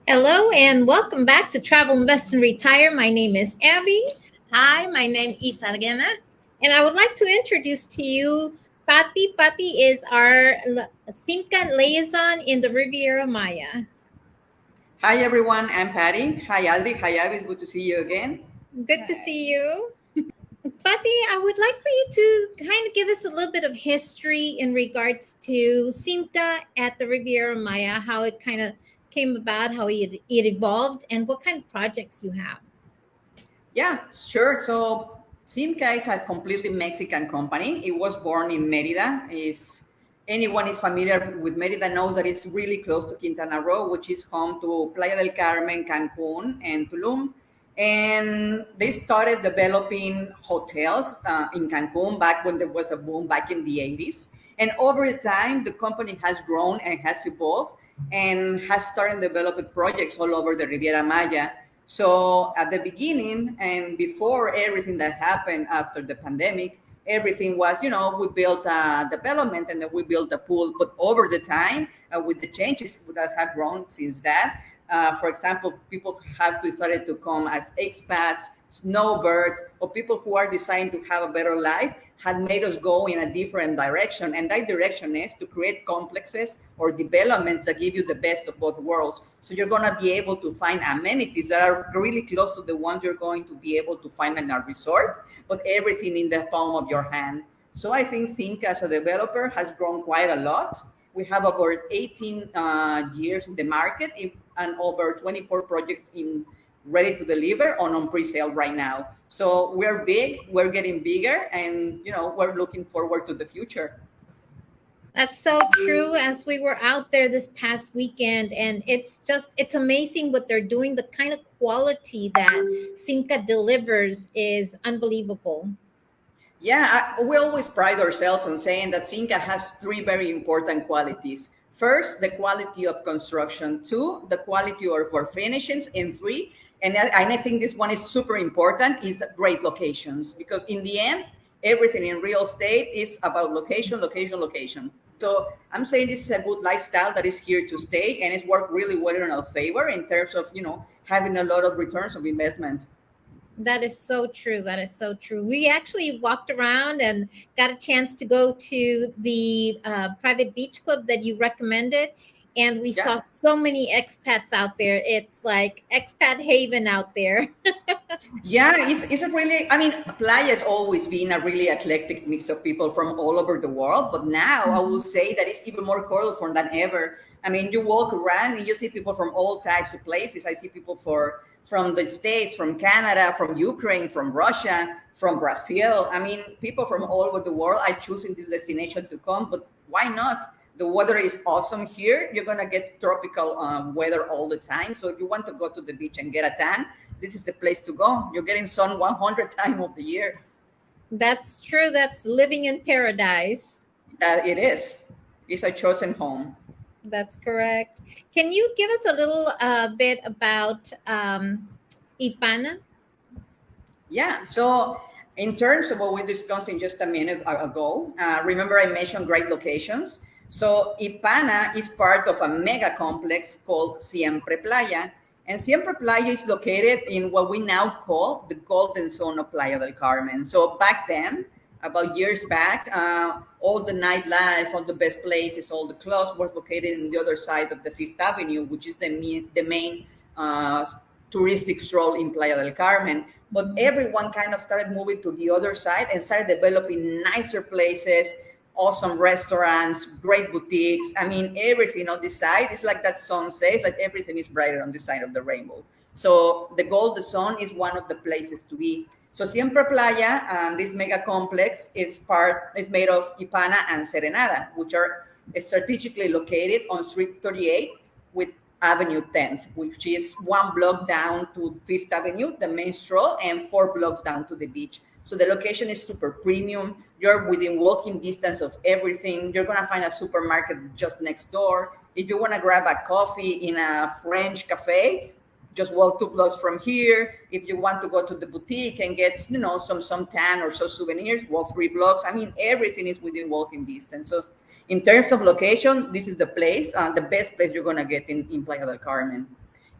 Hello and welcome back to Travel, Invest, and Retire. My name is Abby, Hi, my name is Adriana. and I would like to introduce to you Pati. Pati is our Simca liaison in the Riviera Maya. Hi everyone, I'm Patty. Hi Adri, hi Abby, it's good to see you again. Good to see you. Pati, I would like for you to kind of give us a little bit of history in regards to Simca at the Riviera Maya, how it kind of came about, how it evolved, and what kind of projects you have. Yeah, sure. So Simca is a completely Mexican company. It was born in Merida. If anyone is familiar with Merida knows that it's really close to Quintana Roo, which is home to Playa del Carmen, Cancun, and Tulum. And they started developing hotels in Cancun back when there was a boom back in the 80s. And over time, the company has grown and has evolved and has started developing projects all over the Riviera Maya. So at the beginning and before everything that happened after the pandemic, everything was, we built a development and then we built a pool. But over the time, with the changes that have grown since that, for example, people have decided to come as expats, snowbirds, or people who are deciding to have a better life had made us go in a different direction. And that direction is to create complexes or developments that give you the best of both worlds. So you're going to be able to find amenities that are really close to the ones you're going to be able to find in a resort, but everything in the palm of your hand. So I think as a developer has grown quite a lot. We have over 18 years in the market and over 24 projects in ready to deliver on pre-sale right now. So we're big, we're getting bigger, and we're looking forward to the future. That's so true. As we were out there this past weekend, and it's amazing what they're doing. The kind of quality that Simca delivers is unbelievable. Yeah, we always pride ourselves on saying that Cinca has three very important qualities. First, the quality of construction. Two, the quality of our finishings. And three, and I think this one is super important, is the great locations. Because in the end, everything in real estate is about location, location, location. So I'm saying this is a good lifestyle that is here to stay, and it's worked really well in our favor in terms of having a lot of returns of investment. That is so true. That is so true. We actually walked around and got a chance to go to the private beach club that you recommended. And we Yeah. saw so many expats out there. It's like expat haven out there. Yeah, it's a really, I mean, Playa has always been a really eclectic mix of people from all over the world, but now I will say that it's even more colorful than ever. I mean, you walk around and you see people from all types of places. I see people from the States, from Canada, from Ukraine, from Russia, from Brazil. I mean, people from all over the world are choosing this destination to come, but why not? The weather is awesome here. You're gonna get tropical weather all the time. So if you want to go to the beach and get a tan, this is the place to go. You're getting sun 100 times of the year. That's true. That's living in paradise. It is. It's a chosen home. That's correct. Can you give us a little bit about Ipana? Yeah. So in terms of what we discussed in just a minute ago, remember I mentioned great locations. So Ipana is part of a mega complex called Siempre Playa. And Siempre Playa is located in what we now call the golden zone of Playa del Carmen. So back then, about years back, all the nightlife, all the best places, all the clubs was located in the other side of the Fifth Avenue, which is the main uh, touristic stroll in Playa del Carmen. But everyone kind of started moving to the other side and started developing nicer places, awesome restaurants, great boutiques. I mean, everything on this side is like that song says, like everything is brighter on this side of the rainbow. So the Golden Zone is one of the places to be. So Siempre Playa, this mega complex, is made of Ipana and Serenada, which are strategically located on Street 38 with Avenue 10th, which is one block down to Fifth Avenue, the main stroll, and 4 blocks down to the beach. So the location is super premium. You're within walking distance of everything. You're gonna find a supermarket just next door. If you wanna grab a coffee in a French cafe, just walk 2 blocks from here. If you want to go to the boutique and get, some tan or some souvenirs, walk 3 blocks. I mean, everything is within walking distance. So in terms of location, this is the place, the best place you're gonna get in Playa del Carmen.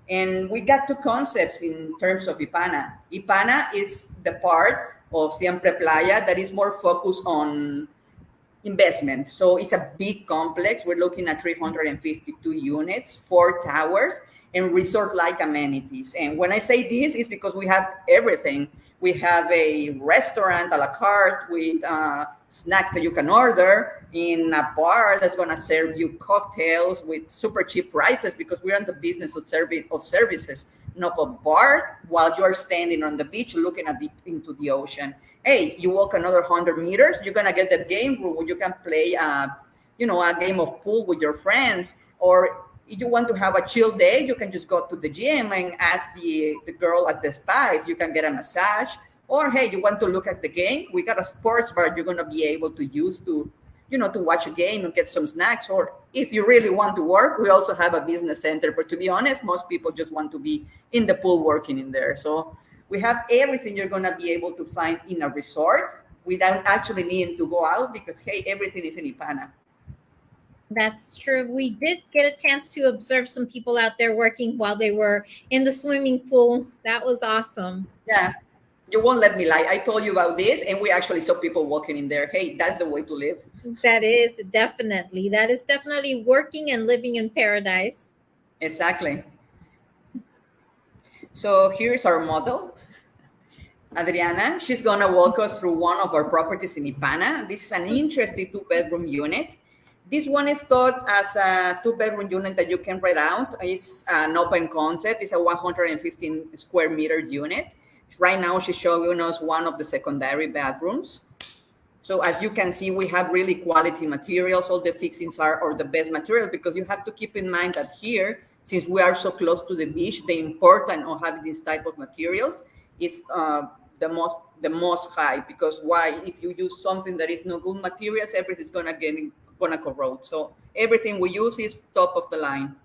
And we got two concepts in terms of Ipana. Ipana is the part of Siempre Playa that is more focused on investment. So it's a big complex. We're looking at 352 units, 4 towers, and resort-like amenities. And when I say this, it's because we have everything. We have a restaurant a la carte with snacks that you can order, in a bar that's going to serve you cocktails with super cheap prices, because we're in the business of services, not a bar while you are standing on the beach looking into the ocean. Hey, you walk another 100 meters, you're gonna get that game room where you can play, a game of pool with your friends. Or if you want to have a chill day, you can just go to the gym and ask the girl at the spa if you can get a massage. Or hey, you want to look at the game? We got a sports bar you're gonna be able to use to watch a game and get some snacks. Or if you really want to work, we also have a business center. But to be honest, most people just want to be in the pool working in there. So we have everything you're going to be able to find in a resort without actually needing to go out, because, hey, everything is in Ipana. That's true. We did get a chance to observe some people out there working while they were in the swimming pool. That was awesome. Yeah, you won't let me lie. I told you about this, and we actually saw people walking in there. Hey, that's the way to live. That is definitely working and living in paradise. Exactly. So here's our model, Adriana. She's going to walk us through one of our properties in Ipana. This is an interesting 2-bedroom unit. This one is thought as a 2-bedroom unit that you can rent out. It's an open concept. It's a 115 square meter unit. Right now, she's showing us one of the secondary bedrooms. So as you can see, we have really quality materials. All the fixings are the best materials, because you have to keep in mind that here, since we are so close to the beach, the importance of having this type of materials is the most high. Because why? If you use something that is no good materials, everything's gonna corrode. So everything we use is top of the line.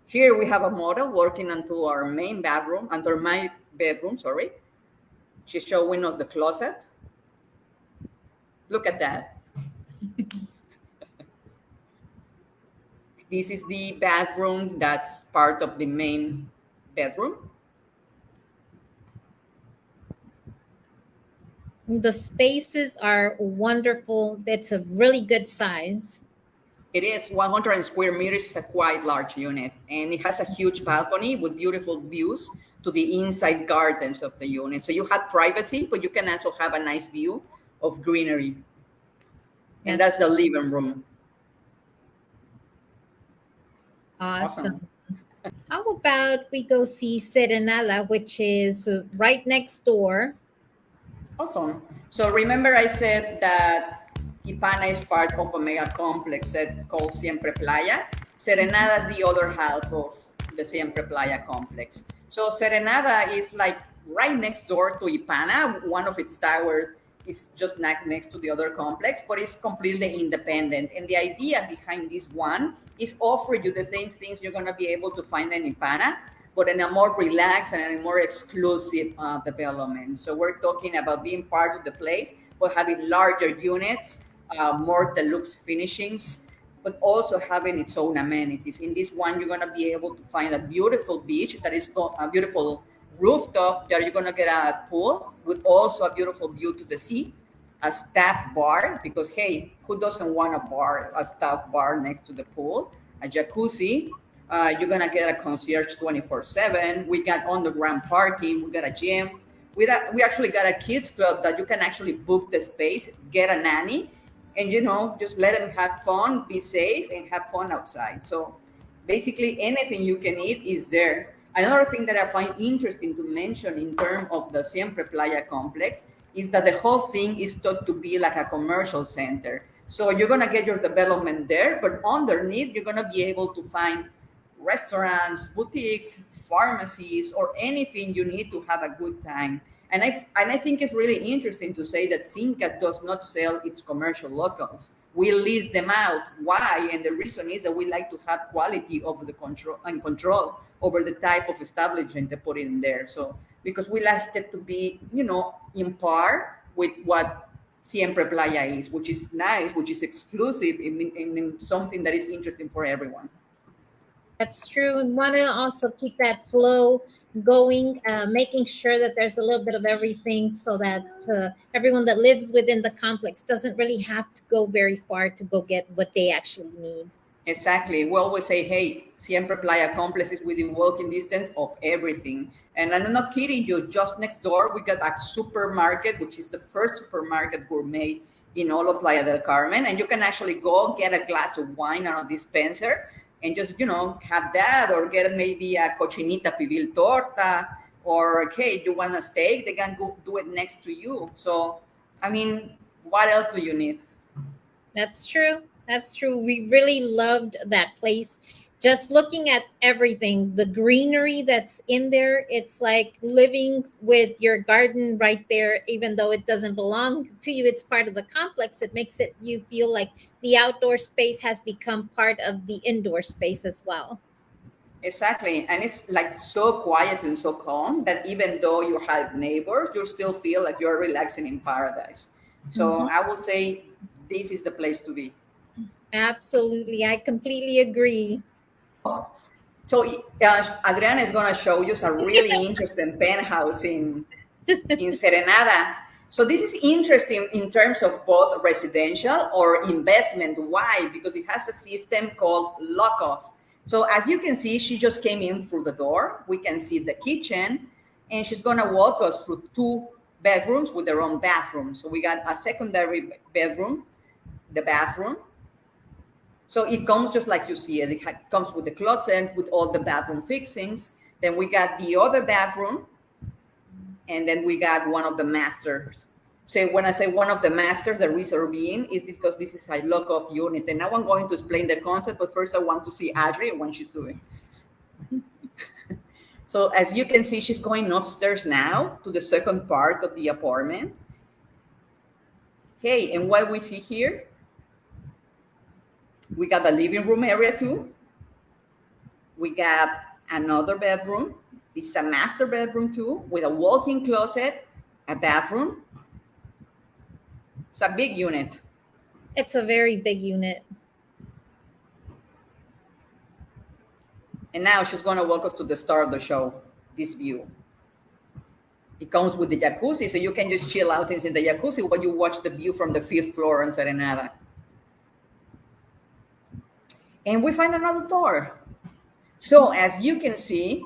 Here we have a model working onto our main bedroom, under my bedroom. Sorry, she's showing us the closet. Look at that. This is the bathroom that's part of the main bedroom. The spaces are wonderful. It's a really good size. It is 100 square meters. It's a quite large unit, and it has a huge balcony with beautiful views to the inside gardens of the unit. So you have privacy, but you can also have a nice view of greenery. And that's the living room. Awesome. How about we go see Serenala, which is right next door? Awesome. So remember I said that Ipana is part of a mega complex called Siempre Playa. Serenada is the other half of the Siempre Playa complex. So Serenada is like right next door to Ipana. One of its towers is just next to the other complex, but it's completely independent. And the idea behind this one is offer you the same things you're going to be able to find in Ipana, but in a more relaxed and a more exclusive development. So we're talking about being part of the place, but having larger units, more deluxe finishings, but also having its own amenities. In this one, you're going to be able to find a beautiful beach that is a beautiful rooftop that you're going to get a pool with also a beautiful view to the sea, a staff bar, because hey, who doesn't want a staff bar next to the pool, a jacuzzi. You're going to get a concierge 24/7. We got underground parking. We got a gym. We actually got a kids club that you can actually book the space, get a nanny, and just let them have fun, be safe, and have fun outside. So basically anything you can eat is there. Another thing that I find interesting to mention in terms of the Siempre Playa complex is that the whole thing is thought to be like a commercial center. So you're going to get your development there, but underneath you're going to be able to find restaurants, boutiques, pharmacies, or anything you need to have a good time. And I think it's really interesting to say that Cinca does not sell its commercial locals. We lease them out. Why? And the reason is that we like to have quality over the control over the type of establishment they put in there. So because we like it to be, in par with what Siempre Playa is, which is nice, which is exclusive, in something that is interesting for everyone. That's true. And want to also keep that flow going, making sure that there's a little bit of everything so that everyone that lives within the complex doesn't really have to go very far to go get what they actually need. Exactly. We always say, hey, siempre Playa Complex is within walking distance of everything. And I'm not kidding you, just next door, we got a supermarket, which is the first supermarket gourmet in all of Playa del Carmen. And you can actually go get a glass of wine on a dispenser and just, have that, or get maybe a cochinita pibil torta, or, hey, you want a steak? They can go do it next to you. So, I mean, what else do you need? That's true. That's true. We really loved that place. Just looking at everything, the greenery that's in there, it's like living with your garden right there, even though it doesn't belong to you. It's part of the complex. It makes it you feel like the outdoor space has become part of the indoor space as well. Exactly. And it's like so quiet and so calm that even though you have neighbors, you still feel like you're relaxing in paradise. So Mhm. I will say this is the place to be. Absolutely. I completely agree. So Adriana is going to show you a really interesting penthouse in Serenada. So this is interesting in terms of both residential or investment. Why? Because it has a system called lock off. So as you can see, she just came in through the door. We can see the kitchen, and she's gonna walk us through two bedrooms with their own bathroom. So we got a secondary bedroom, the bathroom. So it comes just like you see it. It comes with the closet, with all the bathroom fixings. Then we got the other bathroom, and then we got one of the masters. So when I say one of the masters, the reason being is because this is a lock-off unit. And now I'm going to explain the concept, but first I want to see Adri and what she's doing. So as you can see, she's going upstairs now to the second part of the apartment. Hey, and what we see here, we got the living room area too. We got another bedroom. It's a master bedroom too, with a walk-in closet, a bathroom. It's a big unit. It's a very big unit. And now she's going to walk us to the start of the show, this view. It comes with the jacuzzi, so you can just chill out in the jacuzzi while you watch the view from the fifth floor on Serenada. And we find another door. So as you can see,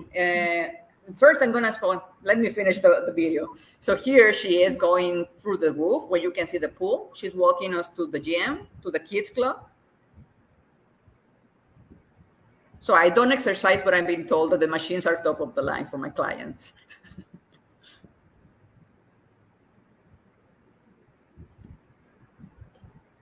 first I'm going to let me finish the video. So here she is going through the roof where you can see the pool. She's walking us to the gym, to the kids club. So I don't exercise, but I'm being told that the machines are top of the line for my clients.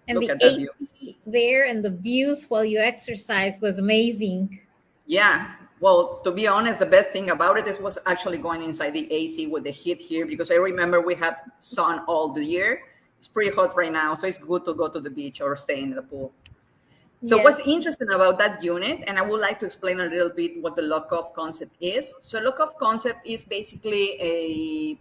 And Look the at that view. AC there and the views while you exercise was amazing. Yeah. Well, to be honest, the best thing about it was actually going inside the AC with the heat here, because I remember we had sun all the year. It's pretty hot right now, so it's good to go to the beach or stay in the pool. So Yes. what's interesting about that unit, and I would like to explain a little bit what the lock-off concept is. So lock-off concept is basically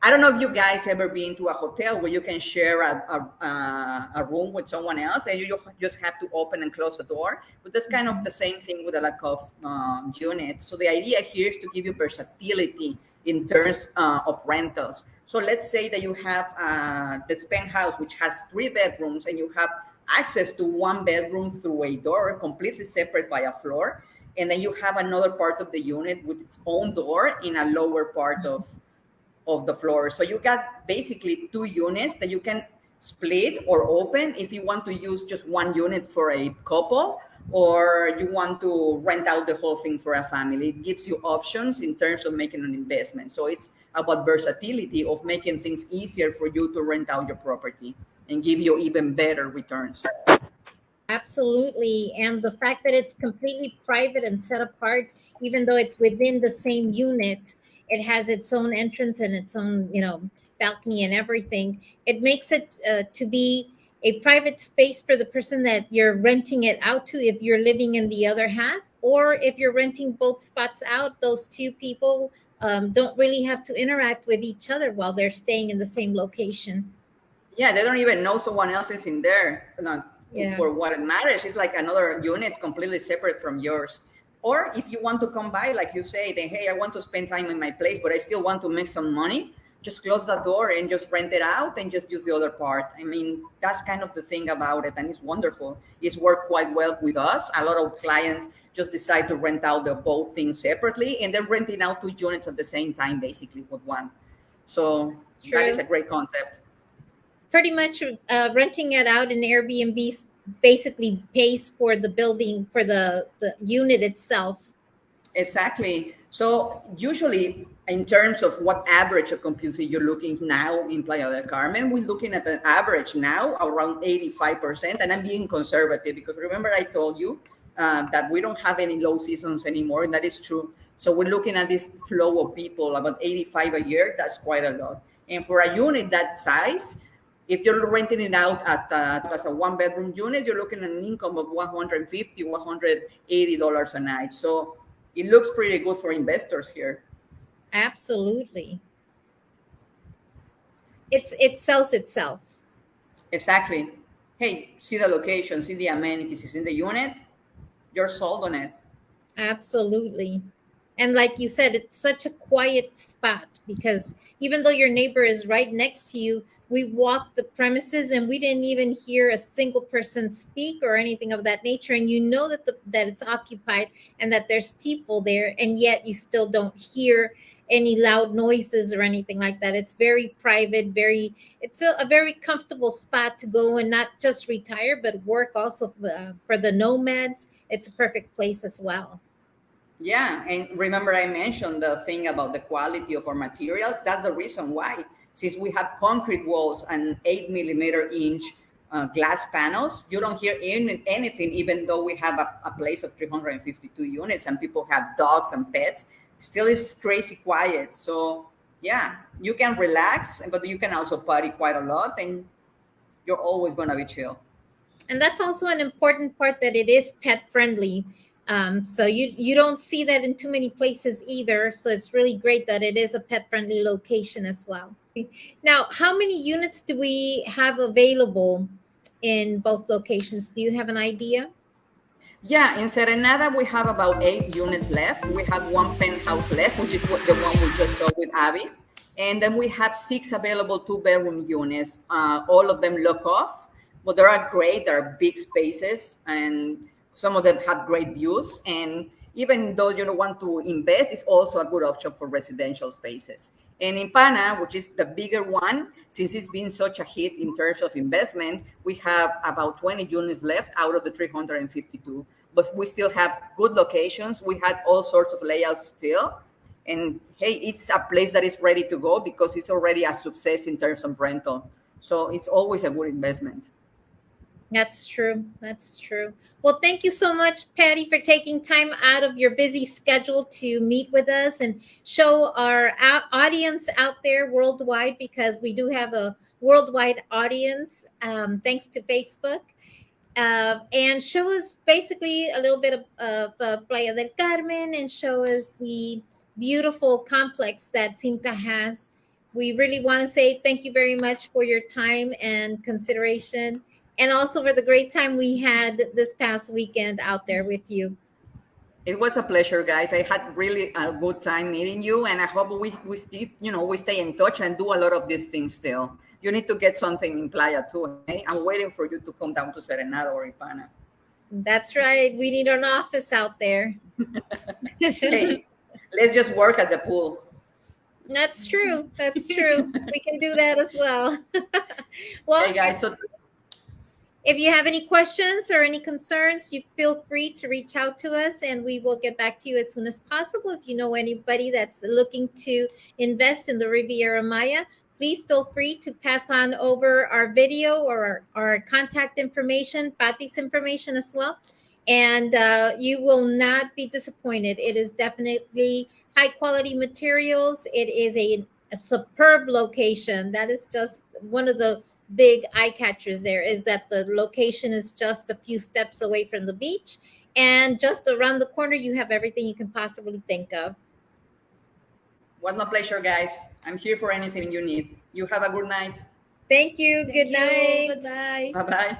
I don't know if you guys ever been to a hotel where you can share a room with someone else and you just have to open and close the door. But that's kind of the same thing with a lock-off unit. So the idea here is to give you versatility in terms of rentals. So let's say that you have this penthouse, which has 3 bedrooms, and you have access to 1 bedroom through a door, completely separate by a floor. And then you have another part of the unit with its own door in a lower part of the floor. So you got basically 2 units that you can split or open if you want to use just 1 unit for a couple, or you want to rent out the whole thing for a family. It gives you options in terms of making an investment. So it's about versatility of making things easier for you to rent out your property and give you even better returns. Absolutely. And the fact that it's completely private and set apart, even though it's within the same unit, it has its own entrance and its own, balcony and everything. It makes it to be a private space for the person that you're renting it out to if you're living in the other half, or if you're renting both spots out, those 2 people don't really have to interact with each other while they're staying in the same location. Yeah, they don't even know someone else is in there. Yeah. For what it matters, it's like another unit completely separate from yours. Or if you want to come by, like you say, then, hey, I want to spend time in my place, but I still want to make some money, just close the door and just rent it out and just use the other part. I mean, that's kind of the thing about it. And it's wonderful. It's worked quite well with us. A lot of clients just decide to rent out the both things separately, and they're renting out 2 units at the same time, basically, with one. So that is a great concept. Pretty much renting it out in Airbnb basically pays for the building, for the unit itself. Exactly. So usually, in terms of what average occupancy you're looking now in Playa del Carmen, we're looking at an average now around 85%. And I'm being conservative because remember I told you that we don't have any low seasons anymore, and that is true. So we're looking at this flow of people, about 85 a year. That's quite a lot. And for a unit that size, if you're renting it out as a one-bedroom unit, you're looking at an income of $150, $180 a night. So it looks pretty good for investors here. Absolutely. It sells itself. Exactly. Hey, see the location, see the amenities, it's in the unit, you're sold on it. Absolutely. And like you said, it's such a quiet spot because even though your neighbor is right next to you, we walked the premises and we didn't even hear a single person speak or anything of that nature. And you know that that it's occupied and that there's people there, and yet you still don't hear any loud noises or anything like that. It's very private, it's a very comfortable spot to go and not just retire, but work also for the nomads. It's a perfect place as well. Yeah, and remember I mentioned the thing about the quality of our materials. That's the reason why. Since we have concrete walls and 8 millimeter inch glass panels, you don't hear anything, even though we have a place of 352 units and people have dogs and pets. Still, it's crazy quiet. So, yeah, you can relax, but you can also party quite a lot, and you're always going to be chill. And that's also an important part, that it is pet friendly. So you don't see that in too many places either. So it's really great that it is a pet friendly location as well. Now, how many units do we have available in both locations? Do you have an idea? Yeah, in Serenada, we have about 8 units left. We have one penthouse left, which is the one we just saw with Abby. And then we have 6 available 2 bedroom units. All of them look off, but they are great. They're big spaces, and some of them have great views. And even though you don't want to invest, it's also a good option for residential spaces. And in Pana, which is the bigger one, since it's been such a hit in terms of investment, we have about 20 units left out of the 352. But we still have good locations. We had all sorts of layouts still. And hey, it's a place that is ready to go because it's already a success in terms of rental. So it's always a good investment. That's true. That's true. Well, thank you so much, Patty, for taking time out of your busy schedule to meet with us and show our audience out there worldwide, because we do have a worldwide audience, thanks to Facebook, and show us basically a little bit of Playa del Carmen, and show us the beautiful complex that Cinta has. We really want to say thank you very much for your time and consideration, and also for the great time we had this past weekend out there with you. It was a pleasure, guys. I had really a good time meeting you, and I hope we still, we stay in touch and do a lot of these things still. You need to get something in Playa too. Eh? I'm waiting for you to come down to Serenado or Ipana. That's right. We need an office out there. Hey, let's just work at the pool. That's true. That's true. We can do that as well. Well, hey guys, so if you have any questions or any concerns, you feel free to reach out to us and we will get back to you as soon as possible. If you know anybody that's looking to invest in the Riviera Maya, please feel free to pass on over our video or our contact information, Pati's information as well. And you will not be disappointed. It is definitely high quality materials. It is a superb location. That is just one of the big eye catchers there, is that the location is just a few steps away from the beach, and just around the corner you have everything you can possibly think of. was my pleasure, guys. I'm here for anything you need. You have a good night. Thank you. Good night. Bye bye. Bye bye.